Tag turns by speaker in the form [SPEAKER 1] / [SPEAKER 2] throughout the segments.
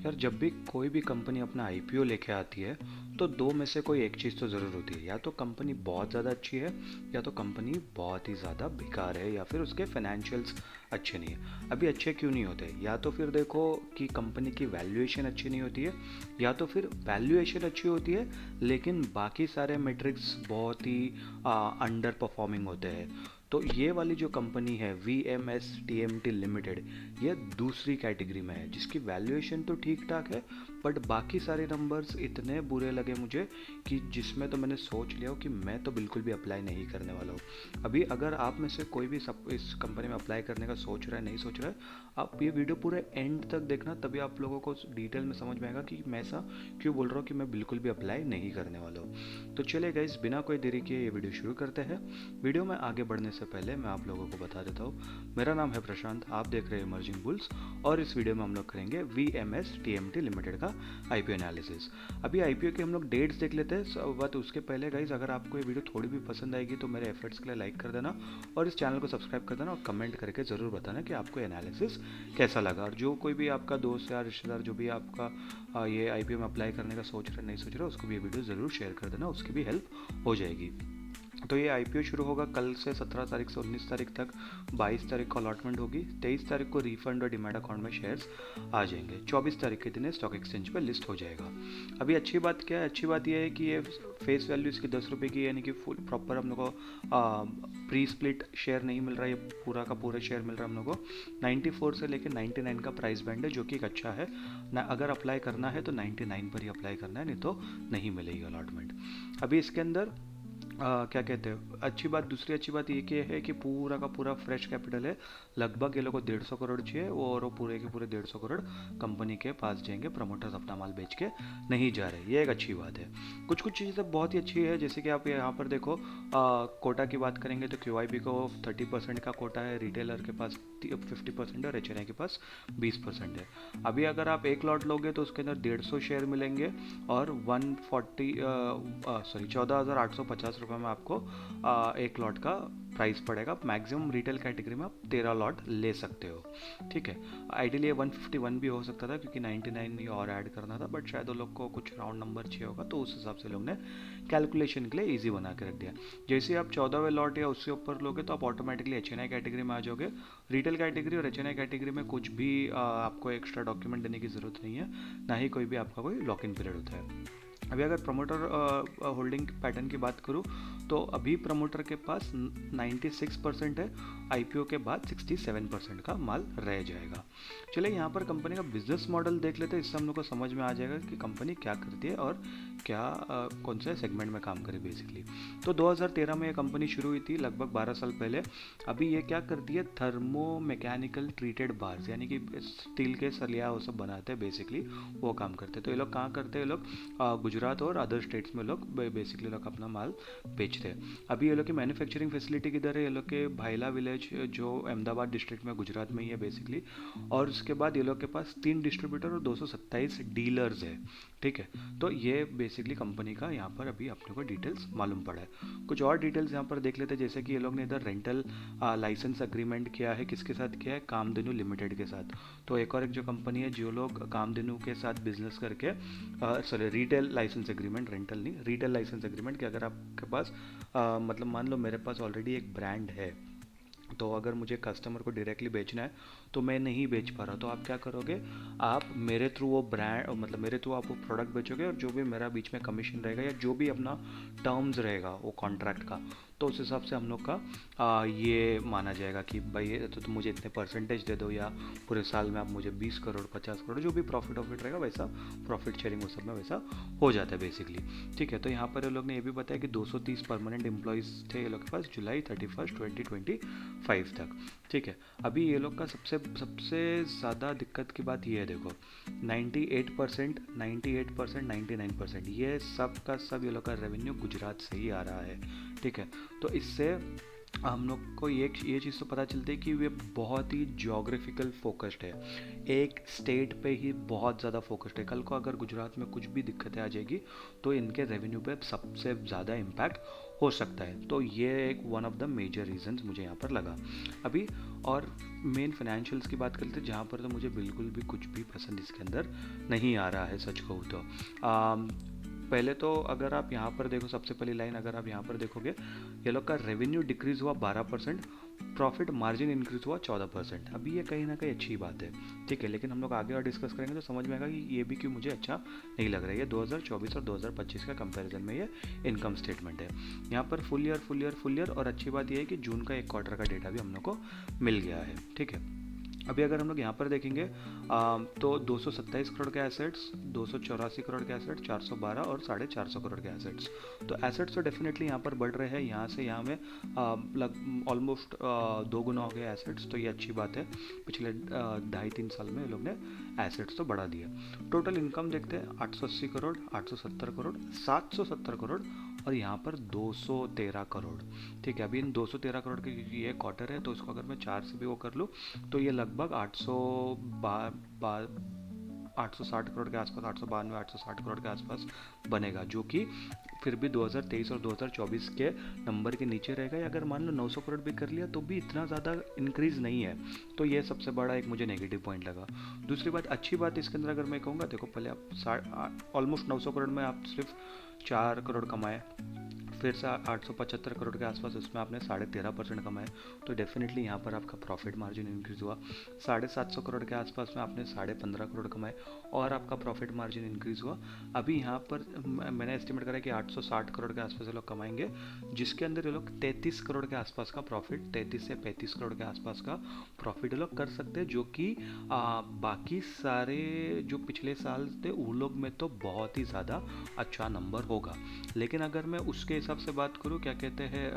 [SPEAKER 1] यार जब भी कोई भी कंपनी अपना आईपीओ लेके आती है तो दो में से कोई एक चीज़ तो ज़रूर होती है, या तो कंपनी बहुत ज़्यादा अच्छी है या तो कंपनी बहुत ही ज़्यादा बेकार है या फिर उसके फाइनेंशियल्स अच्छे नहीं है। अभी अच्छे क्यों नहीं होते? या तो फिर देखो कि कंपनी की वैल्यूएशन अच्छी नहीं होती है, या तो फिर वैल्यूएशन अच्छी होती है लेकिन बाकी सारे मेट्रिक्स बहुत ही अंडर परफॉर्मिंग होते हैं। तो ये वाली जो कंपनी है V M S T M T limited, ये दूसरी कैटेगरी में है जिसकी वैल्यूएशन तो ठीक ठाक है बट बाकी सारे नंबर्स इतने बुरे लगे मुझे कि जिसमें तो मैंने सोच लिया हो कि मैं तो बिल्कुल भी अप्लाई नहीं करने वाला हूँ। अभी अगर आप में से कोई भी सब इस कंपनी में अप्लाई करने का सोच रहा है, नहीं सोच रहा है, आप ये वीडियो पूरे एंड तक देखना, तभी आप लोगों को डिटेल में समझ में आएगा कि मैं ऐसा क्यों बोल रहा हूँ कि मैं बिल्कुल भी अप्लाई नहीं करने वाला हूँ। तो चलिए गाइस, बिना कोई देरी किए ये वीडियो शुरू करते हैं। वीडियो में आगे बढ़ने से पहले मैं आप लोगों को बता देता हूँ, मेरा नाम है प्रशांत, आप देख रहे हैं इमर्जिंग बुल्स, और इस वीडियो में हम लोग करेंगे V M S T M T limited का आईपीओ एनालिसिस। अभी आईपीओ के हम लोग डेट्स देख लेते हैं, बट उसके पहले गाइज अगर आपको ये वीडियो थोड़ी भी पसंद आएगी तो मेरे एफर्ट्स के लिए लाइक कर देना और इस चैनल को सब्सक्राइब कर देना और कमेंट करके ज़रूर बताना कि आपको एनालिसिस कैसा लगा। और जो कोई भी आपका दोस्त या रिश्तेदार जो भी आपका ये आईपीओ में अप्लाई करने का सोच रहा है, नहीं सोच रहा, उसको भी ये वीडियो ज़रूर शेयर कर देना, उसकी भी हेल्प हो जाएगी। तो ये आईपीओ शुरू होगा कल से 17 तारीख से 19 तारीख तक। 22 तारीख को अलॉटमेंट होगी, 23 तारीख को रिफंड और डिमैट अकाउंट में शेयर्स आ जाएंगे, 24 तारीख के दिन स्टॉक एक्सचेंज पर लिस्ट हो जाएगा। अभी अच्छी बात क्या है? अच्छी बात यह है कि ये फेस वैल्यू इसकी 10 रुपये की, यानी कि फुल प्रॉपर हम लोग को प्री स्प्लिट शेयर नहीं मिल रहा है, ये पूरा का पूरा शेयर मिल रहा है हम लोग को। 94 से लेकर 99 का प्राइस बैंड है जो कि एक अच्छा है ना। अगर अप्लाई करना है तो 99 पर ही अप्लाई करना है, नहीं तो नहीं मिलेगी अलॉटमेंट। अभी इसके अंदर क्या कहते हैं, अच्छी बात, दूसरी अच्छी बात ये कि है कि पूरा का पूरा फ्रेश कैपिटल है। लगभग ये लोग को 150 करोड़ चाहिए और वो पूरे के पूरे 150 करोड़ कंपनी के पास जाएंगे। प्रमोटर्स अपना माल बेच के नहीं जा रहे, ये एक अच्छी बात है। कुछ कुछ चीज़ें बहुत ही अच्छी है, जैसे कि आप यहाँ पर देखो, कोटा की बात करेंगे तो क्यू को 30% का कोटा है, रिटेलर के पास 50% है और एच के पास 20% है। अभी अगर आप एक लॉट लोगे तो उसके अंदर 150 शेयर मिलेंगे और 14,850 रुपये में आपको एक लॉट का प्राइस पड़ेगा। मैक्सिमम रिटेल कैटेगरी में आप 13 लॉट ले सकते हो, ठीक है। आइडियली ये 151 भी हो सकता था क्योंकि 99 ये और ऐड करना था, बट शायद वो लोग को कुछ राउंड नंबर चाहिए होगा तो उस हिसाब से लोग ने कैलकुलेशन के लिए ईजी बना के रख दिया। जैसे आप 14वें लॉट या उससे ऊपर लोगे तो आप ऑटोमेटिकली एच कैटेगरी में आ जाओगे। रिटेल कैटेगरी और एच कैटेगरी में कुछ भी आपको एक्स्ट्रा डॉक्यूमेंट देने की ज़रूरत नहीं है, ना ही कोई भी आपका कोई लॉक इन पीरियड होता है। अभी अगर प्रमोटर होल्डिंग पैटर्न की बात करूँ तो अभी प्रमोटर के पास 96% है, आईपीओ के बाद 67% का माल रह जाएगा। चलिए यहाँ पर कंपनी का बिजनेस मॉडल देख लेते हैं, इससे हम लोग को समझ में आ जाएगा कि कंपनी क्या करती है और क्या कौन से सेगमेंट में काम करे बेसिकली। तो 2013 में ये कंपनी शुरू हुई थी, लगभग 12 साल पहले। अभी ये क्या करती है, थर्मो मैकेनिकल ट्रीटेड बार्स, यानी कि स्टील के सलिया वो सब बनाते हैं बेसिकली, वो काम करते हैं। तो ये लोग कहाँ करते हैं, ये लोग गुजरात और अदर स्टेट्स में लोग बेसिकली लोग अपना माल बेचते हैं। अभी ये लोग की मैन्युफैक्चरिंग फैसिलिटी किधर है, ये लोग के भाईला विलेज जो अहमदाबाद डिस्ट्रिक्ट में गुजरात में ही है बेसिकली। और उसके बाद ये लोग के पास 3 डिस्ट्रीब्यूटर और 227 डीलर्स है, ठीक है। तो ये बेसिकली कंपनी का यहाँ पर अभी अपने को डिटेल्स मालूम पड़ा है। कुछ और डिटेल्स यहाँ पर देख लेते हैं, जैसे कि ये लोग ने इधर रेंटल लाइसेंस अग्रीमेंट किया है, किसके साथ किया है, कामधेनु लिमिटेड के साथ। तो एक और एक जो कंपनी है जो लोग कामधेनु के साथ बिजनेस करके, sorry, retail licence agreement, rental नहीं, रिटेल लाइसेंस एग्रीमेंट, कि अगर आपके पास मतलब मान लो मेरे पास ऑलरेडी एक ब्रांड है, तो अगर मुझे कस्टमर को डायरेक्टली बेचना है तो मैं नहीं बेच पा रहा, तो आप क्या करोगे, आप मेरे थ्रू वो ब्रांड, मतलब मेरे थ्रू आप वो प्रोडक्ट बेचोगे और जो भी मेरा बीच में कमीशन रहेगा या जो भी अपना टर्म्स रहेगा वो कॉन्ट्रैक्ट का, तो उस हिसाब से हम लोग का ये माना जाएगा कि भाई तो तुम मुझे इतने परसेंटेज दे दो, या पूरे साल में आप मुझे 20 करोड़ 50 करोड़ जो भी प्रॉफिट रहेगा वैसा प्रॉफिट शेयरिंग उस सब में वैसा हो जाता है बेसिकली, ठीक है। तो यहाँ पर ये लोग ने ये भी बताया कि 230 परमानेंट एम्प्लॉयज़ थे ये लोग के पास जुलाई 31 2025 तक, ठीक है। अभी ये लोग का सबसे सबसे ज़्यादा दिक्कत की बात ये है, देखो 98%, 99% ये सब का सब ये लोग का रेवेन्यू गुजरात से ही आ रहा है, ठीक है। तो इससे हम लोग को ये चीज़ तो पता चलती है कि वे बहुत ही जोग्राफिकल फोकस्ड है, एक स्टेट पे ही बहुत ज़्यादा फोकस्ड है। कल को अगर गुजरात में कुछ भी दिक्कतें आ जाएगी तो इनके रेवेन्यू पे सबसे ज़्यादा इम्पैक्ट हो सकता है। तो ये एक one of the major reasons मुझे यहाँ पर लगा अभी। और मेन फाइनेंशियल्स की बात करते हैं, जहाँ पर तो मुझे बिल्कुल भी कुछ भी पसंद इसके अंदर नहीं आ रहा है, सच कहूँ तो। पहले तो अगर आप यहाँ पर देखो, सबसे पहली लाइन अगर आप यहाँ पर देखोगे, ये लोग का रेवेन्यू डिक्रीज हुआ 12%, प्रॉफिट मार्जिन इंक्रीज हुआ 14%। अभी ये कहीं ना कहीं अच्छी बात है, ठीक है। लेकिन हम लोग आगे और डिस्कस करेंगे तो समझ में आएगा कि ये भी क्यों मुझे अच्छा नहीं लग रहा है। ये 2024 और 2025 का कंपैरिजन में ये इनकम स्टेटमेंट है। यहाँ पर फुल ईयर और अच्छी बात ये है कि जून का एक क्वार्टर का डेटा भी हम लोग को मिल गया है, ठीक है। अभी अगर हम लोग यहाँ पर देखेंगे तो 227 करोड़ के एसेट्स, 284 करोड़ के एसेट्स, 412 और 450 करोड़ के एसेट्स। तो एसेट्स तो डेफिनेटली यहाँ पर बढ़ रहे हैं, यहाँ से यहाँ में ऑलमोस्ट 2 गुना हो गए एसेट्स। तो ये अच्छी बात है, पिछले 2.5-3 साल में लोग ने एसेट्स तो बढ़ा दिए। टोटल इनकम देखते हैं, 880 करोड़, 870 करोड़, 770 करोड़ और यहाँ पर 213 करोड़, ठीक है। अभी इन 213 करोड़ के ये क्वार्टर है, तो इसको अगर मैं 4 से भी वो कर लूँ तो ये लगभग 860 करोड़ के आसपास, 892 860 करोड़ के आसपास बनेगा, जो कि फिर भी 2023 और 2024 के नंबर के नीचे रहेगा। या अगर मान लो 900 करोड़ भी कर लिया तो भी इतना ज़्यादा इंक्रीज नहीं है। तो ये सबसे बड़ा एक मुझे नेगेटिव पॉइंट लगा। दूसरी बात, अच्छी बात इसके अंदर अगर मैं कहूँगा, देखो पहले आप ऑलमोस्ट 900 करोड़ में आप सिर्फ 4 करोड़ कमाए, फिर से 875 करोड़ के आसपास उसमें आपने 13.5% कमाए, तो डेफिनेटली यहाँ पर आपका प्रॉफिट मार्जिन इंक्रीज हुआ। 750 करोड़ के आसपास में आपने 15.5 करोड़ कमाए और आपका प्रॉफिट मार्जिन इंक्रीज हुआ। अभी यहाँ पर मैंने एस्टिमेट करा कि 860 करोड़ के आसपास ये लोग कमाएंगे, जिसके अंदर ये लोग 33 करोड़ के आसपास का प्रॉफिट, 33 से 35 करोड़ के आसपास का प्रॉफिट ये लोग कर सकते हैं, जो कि बाकी सारे जो पिछले साल थे उन लोग में तो बहुत ही ज़्यादा अच्छा नंबर होगा। लेकिन अगर मैं उसके हिसाब से बात करूँ, क्या कहते हैं,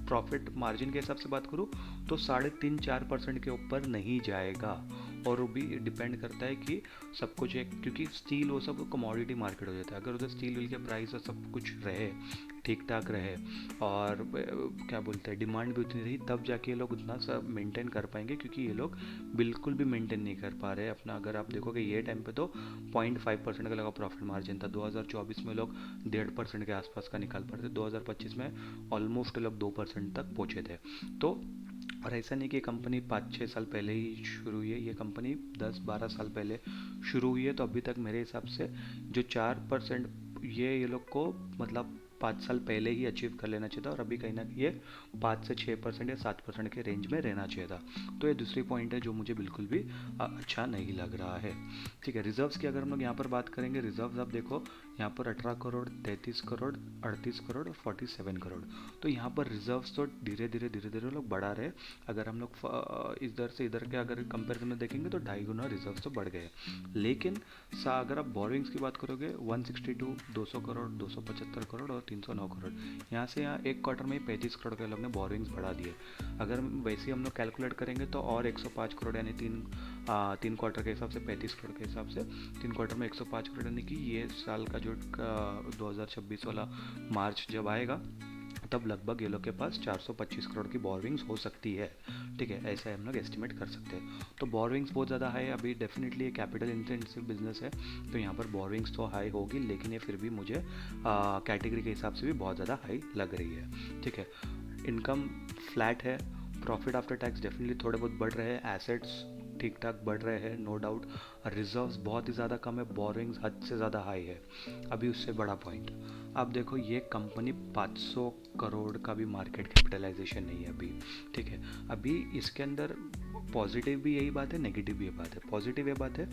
[SPEAKER 1] प्रॉफिट मार्जिन के हिसाब से बात करूँ तो 3.5-4% के ऊपर नहीं जाएगा। और वो भी डिपेंड करता है कि सब कुछ एक, क्योंकि स्टील वो सब कमोडिटी मार्केट हो जाता है। अगर उधर स्टील व्हील के प्राइस और सब कुछ रहे, ठीक ठाक रहे और क्या बोलते हैं डिमांड भी उतनी रही, तब जाके ये लोग उतना सब मेंटेन कर पाएंगे, क्योंकि ये लोग बिल्कुल भी मेंटेन नहीं कर पा रहे अपना। अगर आप देखोगे ये टाइम पे तो 0.5% का लगा प्रॉफिट मार्जिन था। 2024 में लोग 1.5% के आसपास का निकाल पा रहे थे, 2025 में ऑलमोस्ट लोग 2% तक पहुँचे थे। तो और ऐसा नहीं कि कंपनी 5-6 साल पहले ही शुरू हुई है, ये कंपनी 10-12 साल पहले शुरू हुई है। तो अभी तक मेरे हिसाब से जो 4% ये लोग को मतलब 5 साल पहले ही अचीव कर लेना चाहिए था, और अभी कहीं ना कहीं ये 5 से 6% या 7% के रेंज में रहना चाहिए था। तो ये दूसरी पॉइंट है जो मुझे बिल्कुल भी अच्छा नहीं लग रहा है, ठीक है। रिजर्व्स की अगर हम लोग यहाँ पर बात करेंगे, रिजर्व्स आप देखो यहाँ पर 18 करोड़, 33 करोड़, 38 करोड़ और 47 करोड़। तो यहाँ पर रिजर्व्स तो धीरे धीरे लोग बढ़ा रहे। अगर हम लोग इधर से इधर के अगर कंपेरिजन में देखेंगे तो 2.5 गुना रिजर्व्स तो बढ़ गए। लेकिन अगर आप बोरोइंग्स की बात करोगे, 162, 200 करोड़, 275 करोड़ और 309 करोड़, यहाँ से यहाँ एक क्वार्टर में 35 करोड़ के लोग ने बोरोइंग्स बढ़ा दिए। अगर वैसे ही हम लोग कैलकुलेट करेंगे तो और 105 करोड़, यानी तीन क्वार्टर के हिसाब से 35 करोड़ के हिसाब से 3 क्वार्टर में 105 करोड़, यानी कि ये साल का जो 2026 वाला मार्च जब आएगा तब लगभग ये लोग के पास 425 करोड़ की बोरविंग्स हो सकती है, ठीक है। ऐसा हम लोग एस्टिमेट कर सकते हैं। तो बोरविंग्स बहुत ज़्यादा हाई है अभी, डेफिनेटली ये कैपिटल इंटेंसिव बिजनेस है, तो यहाँ पर बोरविंग्स तो हाई होगी, लेकिन ये फिर भी मुझे कैटेगरी के हिसाब से भी बहुत ज़्यादा हाई लग रही है, ठीक है। इनकम फ्लैट है, प्रॉफिट आफ्टर टैक्स डेफिनेटली थोड़े बहुत बढ़ रहे हैं, एसेट्स ठीक ठाक बढ़ रहे हैं, नो डाउट। रिजर्व्स बहुत ही ज़्यादा कम है, बोरिंग्स हद से ज़्यादा हाई है। अभी उससे बड़ा पॉइंट आप देखो, ये कंपनी 500 करोड़ का भी मार्केट कैपिटलाइजेशन नहीं है अभी, ठीक है। अभी इसके अंदर पॉजिटिव भी यही बात है, नेगेटिव भी ये बात है। पॉजिटिव ये बात है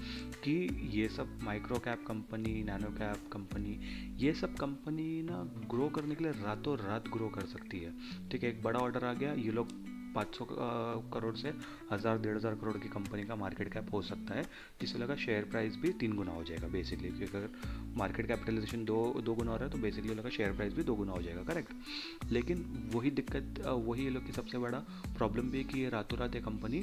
[SPEAKER 1] कि ये सब micro cap company, nano cap company, ये सब कंपनी ना ग्रो करने के लिए रातों रात ग्रो कर सकती है, ठीक है। एक बड़ा ऑर्डर आ गया, ये लोग 500 करोड़ से 1000-1500 करोड़ की कंपनी का मार्केट कैप हो सकता है, जिससे लगा शेयर प्राइस भी 3 गुना हो जाएगा बेसिकली, क्योंकि अगर मार्केट कैपिटलाइजेशन दो गुना हो रहा है तो बेसिकली लगा शेयर प्राइस भी 2 गुना हो जाएगा, करेक्ट। लेकिन वही दिक्कत, वही ये लोग की सबसे बड़ा प्रॉब्लम भी है कि ये रातों रात ये कंपनी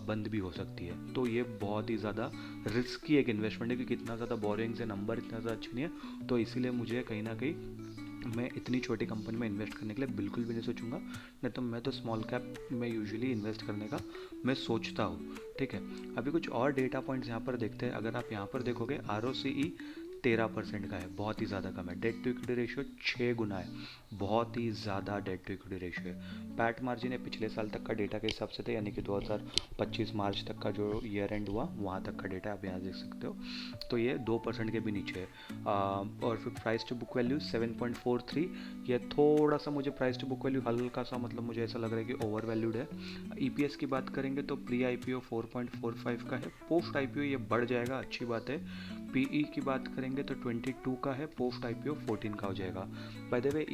[SPEAKER 1] बंद भी हो सकती है। तो ये बहुत ही ज़्यादा रिस्की एक इन्वेस्टमेंट है, क्योंकि इतना ज़्यादा बोरिंग से नंबर इतना ज़्यादा अच्छे नहीं है। तो इसीलिए मुझे कहीं ना कहीं मैं इतनी छोटी कंपनी में इन्वेस्ट करने के लिए बिल्कुल भी नहीं सोचूंगा। नहीं तो मैं तो स्मॉल कैप में यूजुअली इन्वेस्ट करने का मैं सोचता हूँ। ठीक है, अभी कुछ और डेटा पॉइंट्स यहाँ पर देखते हैं। अगर आप यहाँ पर देखोगे ROCE 13% का है, बहुत ही ज़्यादा कम है। डेट टू इक्विटी रेशियो 6 गुना है, बहुत ही ज़्यादा डेट टू इक्विटी रेशियो है। पैट मार्जिन है पिछले साल तक का डेटा के हिसाब से था, यानी कि 2025 मार्च तक का जो ईयर एंड हुआ वहाँ तक का डेटा आप यहाँ देख सकते हो। तो ये 2% के भी नीचे है। और फिर प्राइस टू बुक वैल्यू 7.43, ये थोड़ा सा मुझे प्राइस टू बुक वैल्यू हल्का सा मतलब मुझे ऐसा लग रहा है कि ओवर वैल्यूड है। EPS की बात करेंगे तो प्री IPO 4.45 का है, पोस्ट IPO ये बढ़ जाएगा, अच्छी बात है। PE की बात करेंगे तो 22 का है, पोस्ट IPO 14 का हो जाएगा। By the way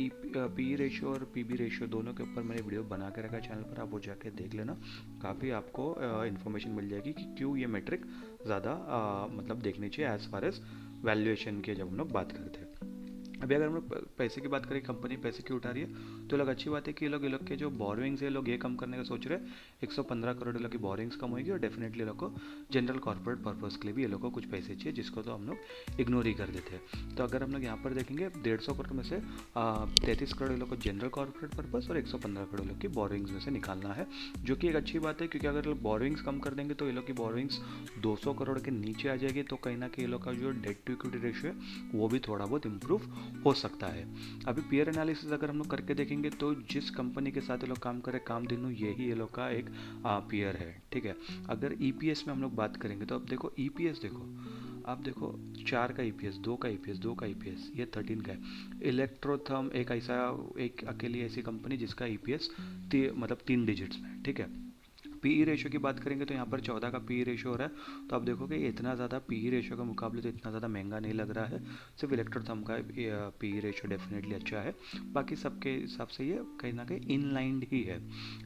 [SPEAKER 1] PE ratio और PB रेशियो दोनों के ऊपर मैंने वीडियो बना के रखा है चैनल पर, आप वो जाके देख लेना। काफ़ी आपको इन्फॉर्मेशन मिल जाएगी कि क्यों ये मेट्रिक ज़्यादा मतलब देखनी चाहिए एज फार एज वैल्यूएशन की जब हम लोग बात करते हैं। अभी अगर हम लोग पैसे की बात करें, कंपनी पैसे क्यों उठा रही है, तो लोग अच्छी बात है कि ये लोग के जो बोरोइंग्स है लोग ये कम करने का सोच रहे हैं। 115 करोड़ लोग की बोरोइंग्स कम होगी और डेफिनेटली लोग को जनरल कॉर्पोरेट पर्पस के लिए भी ये लोग को कुछ पैसे चाहिए, जिसको तो हम लोग इग्नोर ही कर देते हैं। तो अगर हम लोग यहाँ पर देखेंगे 150 करोड़ में से 33 करोड़ लोग को जनरल कॉर्पोरेट पर्पस और 115 करोड़ लोग की बोरोइंग्स में से निकालना है, जो कि एक अच्छी बात है। क्योंकि अगर बोरोइंग्स कम कर देंगे तो ये लोग की बोरोइंग्स 200 करोड़ के नीचे आ जाएगी, तो कहीं ना कहीं ये लोग का जो डेट टू इक्विटी रेशियो है वो भी थोड़ा बहुत इंप्रूव हो सकता है। अभी पीयर एनालिसिस अगर हम लोग करके देखेंगे तो जिस कंपनी के साथ ये लोग काम करें, कामधेनु यही ये लोग का एक पीयर है। ठीक है, अगर EPS में हम लोग बात करेंगे तो अब देखो EPS देखो, आप देखो 4 का EPS, 2 का EPS, 2 का EPS, ये 13 का है। इलेक्ट्रोथर्म एक अकेली ऐसी कंपनी जिसका EPS मतलब 3 डिजिट्स में। ठीक है, PE रेशियो की बात करेंगे तो यहाँ पर 14 का PE रेशियो हो रहा है। तो आप देखोगे इतना ज़्यादा PE रेशियो के मुकाबले तो इतना ज़्यादा महंगा नहीं लग रहा है। सिर्फ इलेक्ट्रोथर्म का PE रेशियो डेफिनेटली अच्छा है, बाकी सबके हिसाब से ये कहीं ना कहीं इनलाइंड ही है।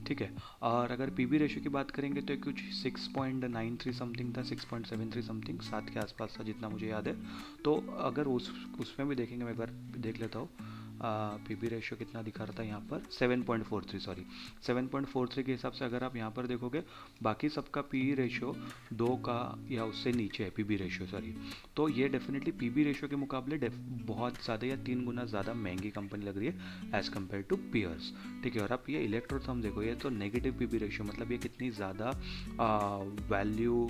[SPEAKER 1] ठीक है, और अगर PB रेशियो की बात करेंगे तो कुछ 6.93 समथिंग था, 6.73 समथिंग, 7 के आसपास था जितना मुझे याद है। तो अगर उसमें भी देखेंगे, मैं एक बार देख लेता हूँ। PB रेशियो कितना दिखा रहा था यहाँ पर, 7.43, सॉरी 7.43 के हिसाब से अगर आप यहाँ पर देखोगे बाकी सबका PE रेशियो 2 का या उससे नीचे है, PB रेशियो सॉरी। तो ये डेफिनेटली PB रेशियो के मुकाबले बहुत ज़्यादा या 3 गुना ज़्यादा महंगी कंपनी लग रही है एज़ कम्पेयर टू पीयर्स। ठीक है, और आप ये इलेक्ट्रोथर्म देखो, ये तो नेगेटिव PB रेशियो, मतलब ये कितनी ज़्यादा वैल्यू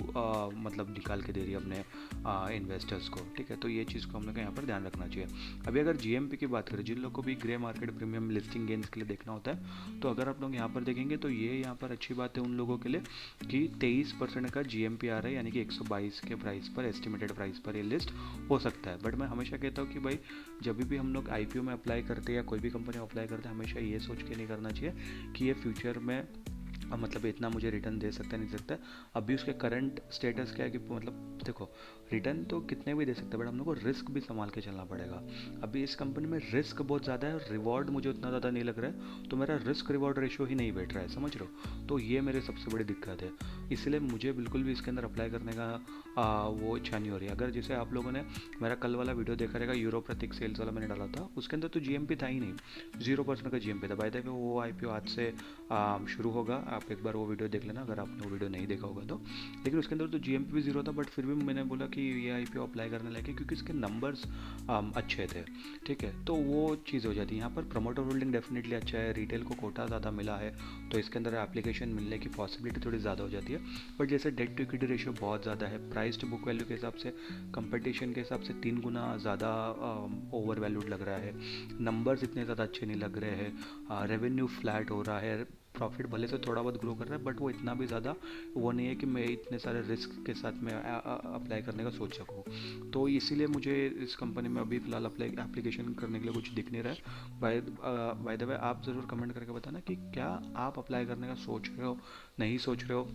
[SPEAKER 1] मतलब निकाल के दे रही है अपने इन्वेस्टर्स को। ठीक है, तो ये चीज़ को हम लोग को यहाँ पर ध्यान रखना चाहिए। अभी अगर GMP की बात करें, जिन लोग को भी grey market premium listing gains के लिए देखना होता है, तो अगर आप लोग यहाँ पर देखेंगे तो ये यहाँ पर अच्छी बात है उन लोगों के लिए कि 23% का GMP आ रहा है, यानी कि 122 के प्राइस पर, एस्टिमेटेड प्राइस पर ये लिस्ट हो सकता है। बट मैं हमेशा कहता हूँ कि भाई जब भी हम लोग IPO में अप्लाई करते हैं या कोई भी कंपनी में अप्लाई करते हैं, हमेशा ये सोच के नहीं करना चाहिए कि ये फ्यूचर में मतलब इतना मुझे रिटर्न दे सकता है नहीं सकता है। अभी उसके करंट स्टेटस क्या है कि मतलब देखो, रिटर्न तो कितने भी दे सकते हैं, बट हम लोग को रिस्क भी संभाल के चलना पड़ेगा। अभी इस कंपनी में रिस्क बहुत ज़्यादा है और रिवॉर्ड मुझे उतना ज़्यादा नहीं लग रहा है, तो मेरा रिस्क रिवॉर्ड रेशियो ही नहीं बैठ रहा है, समझ रहे हो। तो ये मेरे सबसे बड़ी दिक्कत है, इसलिए मुझे बिल्कुल भी इसके अंदर अप्लाई करने का वो इच्छा नहीं हो रही है। अगर जैसे आप लोगों ने मेरा कल वाला वीडियो देखा रहेगा, यूरो प्रतीक सेल्स वाला मैंने डाला था, उसके अंदर तो GMP था ही नहीं, 0% का GMP था। बाय द वे वो IPO आज से शुरू होगा, आप एक बार वो वीडियो देख लेना अगर आपने वो वीडियो नहीं देखा होगा तो। लेकिन उसके अंदर तो GMP भी 0 था, बट फिर भी मैंने बोला कि ये IPO अप्लाई करने लगे क्योंकि इसके नंबर्स अच्छे थे। ठीक है, तो वो चीज़ हो जाती है। यहाँ पर प्रमोटर होल्डिंग डेफिनेटली अच्छा है, रिटेल को कोटा ज़्यादा मिला है, तो इसके अंदर एप्लीकेशन मिलने की पॉसिबिलिटी थोड़ी ज़्यादा हो जाती है। बट जैसे डेट टू इक्विटी रेशियो बहुत ज़्यादा है, प्राइस टू बुक वैल्यू के हिसाब से, कंपटीशन के हिसाब से 3 गुना ज़्यादा ओवर वैल्यूड लग रहा है, नंबर्स इतने ज़्यादा अच्छे नहीं लग रहे हैं, रेवेन्यू फ्लैट हो रहा है, प्रॉफिट भले से थोड़ा बहुत ग्रो कर रहा है, बट वो इतना भी ज़्यादा वो नहीं है कि मैं इतने सारे रिस्क के साथ में अप्लाई करने का सोच सकूँ। तो इसीलिए मुझे इस कंपनी में अभी फ़िलहाल एप्लीकेशन करने के लिए कुछ दिख नहीं रहा है। बाय द वे आप ज़रूर कमेंट करके बताना कि क्या आप अप्लाई करने का सोच रहे हो, नहीं सोच रहे हो,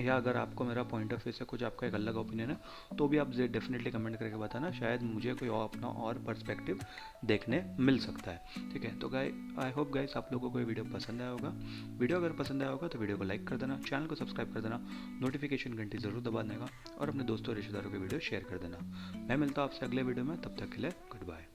[SPEAKER 1] या अगर आपको मेरा पॉइंट ऑफ व्यू से कुछ आपका एक अलग ओपिनियन है तो भी आप डेफिनेटली कमेंट करके बताना, शायद मुझे कोई और अपना और पर्सपेक्टिव देखने मिल सकता है। ठीक है, तो आई होप गाइस आप लोगों को ये वीडियो पसंद आया होगा। वीडियो अगर पसंद आया होगा तो वीडियो को लाइक कर देना, चैनल को सब्सक्राइब कर देना, नोटिफिकेशन घंटी ज़रूर दबा देगा और अपने दोस्तों और रिश्तेदारों को वीडियो शेयर कर देना। मैं मिलता हूँ आपसे अगले वीडियो में, तब तक के लिए गुड बाय।